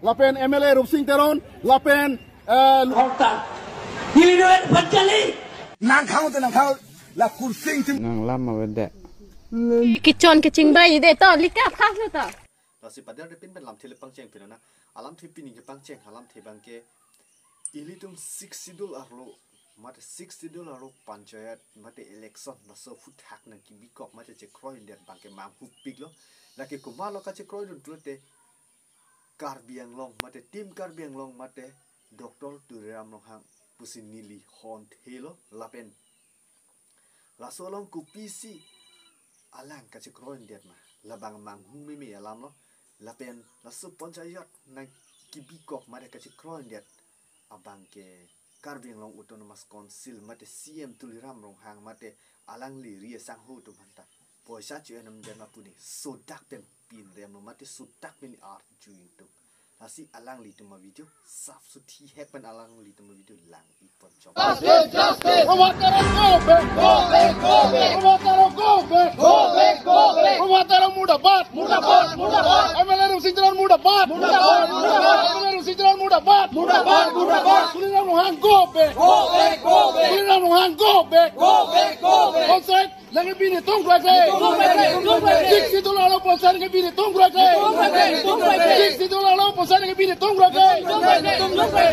lapen MLA Rupsing Teron, lapen Horta. Hilinuan pancali. Nang kau la kursing tim. Nang lama beda. Kicon kicing bayi deh toh likat khas lo toh. Lasi pada ada pin lam tele pangceng pina na alam thi pin ke pangceng alam thi bangke ili tum $60 lo mate $60 lo panchayat mate election na so food hack na ki bikok mate che kroy der bangke mam hu pig lo la ke kumalo ka che kroy dun tulte karbiang long mate tim karbiang long mate doktor turam long hang pusin nili hon thelo lapen la so long ku PC alang ka che kroy der ma la bang mam hu mi alam lo lapen la so panchayat na ki bikok mate ka che kroy der abang ke Karbiang long autonomous council mate CM tuliram rong hang mate alang li ria sang ho tu manta poisa chu enam jana puni sodak pen pin rem mate sodak pen art juin tu asi alang li tu ma video saf su thi hek pen alang li tu ma video lang ipon chop muda bat MLA Rupsing Teron muda bat MLA Rupsing Teron muda bat tuliram rong hang go back tuliram rong hang go back outside lagi bini tung berake $60 lo posan ke bini tung berake $60 lo posan ke bini tung berake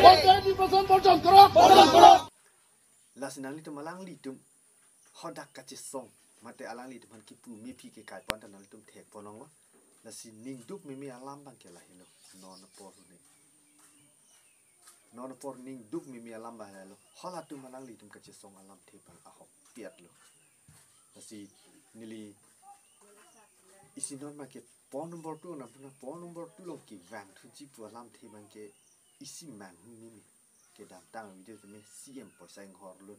posan di posan borjon kerok lasinang li tu malang li tu hodak kachi song mate alang li tu man kipu mi pi ke kai pon tan li tu thek ponong lo lasin ning duk mi alam bang ke la hilo non por ni non por ning duk mi alam ba lo hola tu malang li tu kachi song alam the bang a hok piat lo Nasi nili isi non ma ke pon number 2 na pon number 2 long ki vang thu ji pu lam the bang ke isi mang ni ke dam tang video te me CM po sang hor lu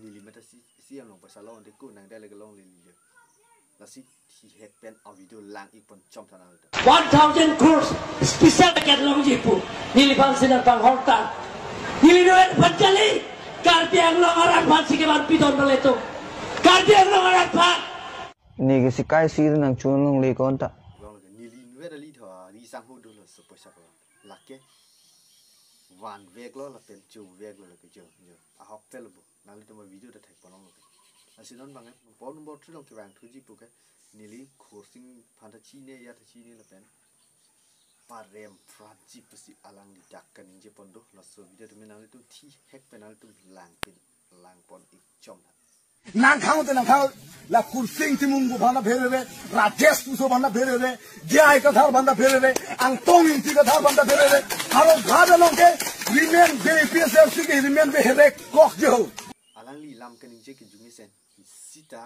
nili mata CM long po sa long de ku nang da le ke long li li nasi thi hek pen a video lang ik pon chom thana 1000 crores special paket long jipu. Nili bang sinar bang Horta. Hilinuan pancali. Karbiang long orang pansi ke ban piton beleto. Karbiang long orang pak. Ni ke sikai sir nang chunong le konta. nili nuera li tho ri sang ho do lo so po sa la ke van vek lo la pen chu vek lo ke jo a hok tel bu na li to ma video da thai ponong lo asinon bang pon number 3 long ke wang thu ji pu ke nili khorsing phanda chi ne ya chi ne la pen parem franci pusi alang di dakkan je pondo la so video de menal tu thi hek penal tu lang pon ik chom Nang kau la kursing timung bu bana bherere rajesh puso bana bherere jai ka thar bana bherere ang tong inti ka thar bana bherere haro ghada long ke remain be PSFC ke remain be herek kok jo alang li lam kan je ke jumi sen sita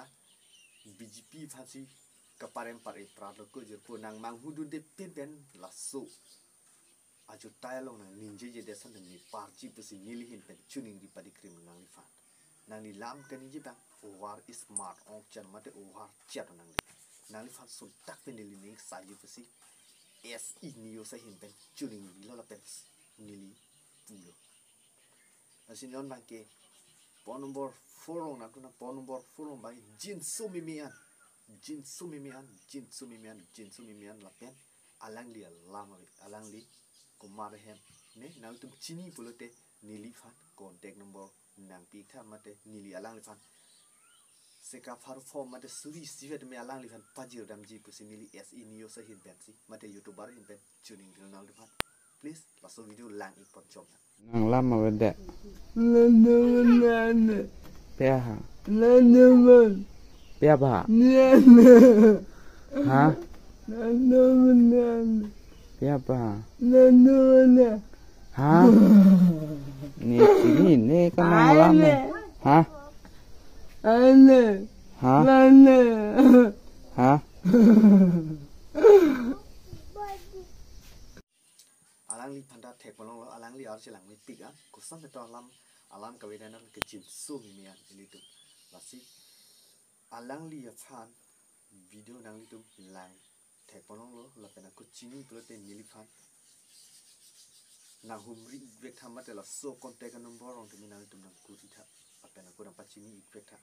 BJP phasi kaparem pare prado ko je punang mang hudu de pen la so aju tayalong na ninje je desan ni parji pusi nili hin pen chuning di padi kriminal li fan nang li lam kan je bang war smart on chan mate war chat nang li fan so tak pen li ning sa ji pusi SE niyo sa hin pen chuning li la pen nili pulo asin non bang ke pon number 4 on na pon number 4 on bang jin so mimian la pen alang li alang li kumar hem ne nang tum chini pulote nili fan contact number nang pi tha mate nili alang li fan seka far form mate suri sivet me alang li fan pajir damji pusi nili SE niyo sa hin ben si mate youtuber hin ben tuning nang li fan please la so video lang ik pon chom Nang lama beda. Pea ha. Pea apa? Hah? Pea apa? Hah? Ni kan nang lama. Hah? Hah? Hah? alang li phanda thek polong lo alang li ar chilang mi pik a kusam to alam ka wedan ke jin so mi mian li tu lasi alang li phan video nang li tu lang thek polong lo la pena ku chini protein ni li phan na humri vek thamat la so contact number on tu nang tu nang ku ti tha apena ku nang pachini vek tha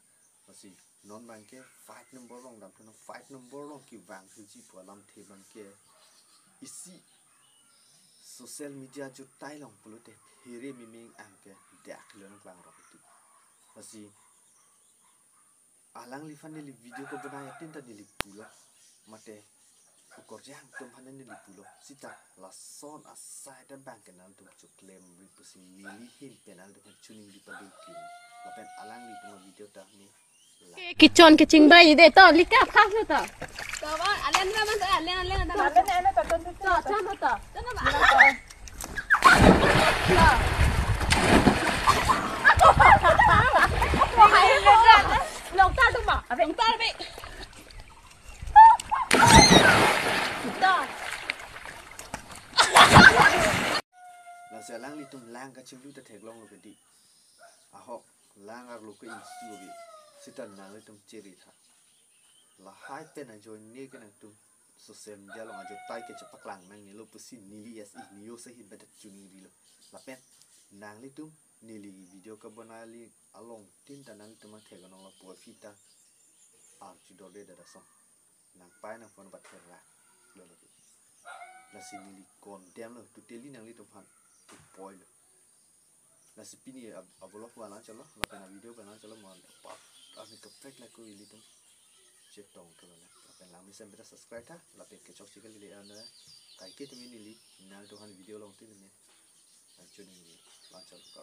lasi non bang ke 5 number rong dam tu 5 number rong ki wang tu ji po alam the bang ke isi sosial media jo tai long pelute hiri miming angke dak lon klang ro itu masih alang li fan li video ko banaya tinta li pulo mate ukor jang tum hanan li pulo sita la son asai dan bank kenal tum cuklem ri pusi mili hin penal dengan chuning di padu kin lapen alang li tum video ta ni Kichon ke ching bai de to lika phak lo to. To ba alen na man alen na to to chan to. Chana ba. Long ta tu ba. Long ta be. To. la se alang li tum lang ka chinglu ta thek long lo di ahok lang ar lu ko in su bi sitan na le tum cheri tha la hai pen na join ni kan tum sosial media lo ajo tai ke chapak lang nang ni lo pusin nili yes i niyo se hin bet chuni ri lo la pen nang li tum nili video ka banali along tin ta nang tum the ga nong la po fita a chi do de da song nang pai na phone bat ra lo lo la si nili kon dem lo tu teli nang li tum han tu poi lo la si pini abolok wala chalo la pena video bana chalo mon pa ani ka pek la ko ili tum chep tong to la pen la mi sem beta subscribe tha la pen ke chok chikali le ana kai ke tumi ni li na to han video long tin ne chuni la chalo ka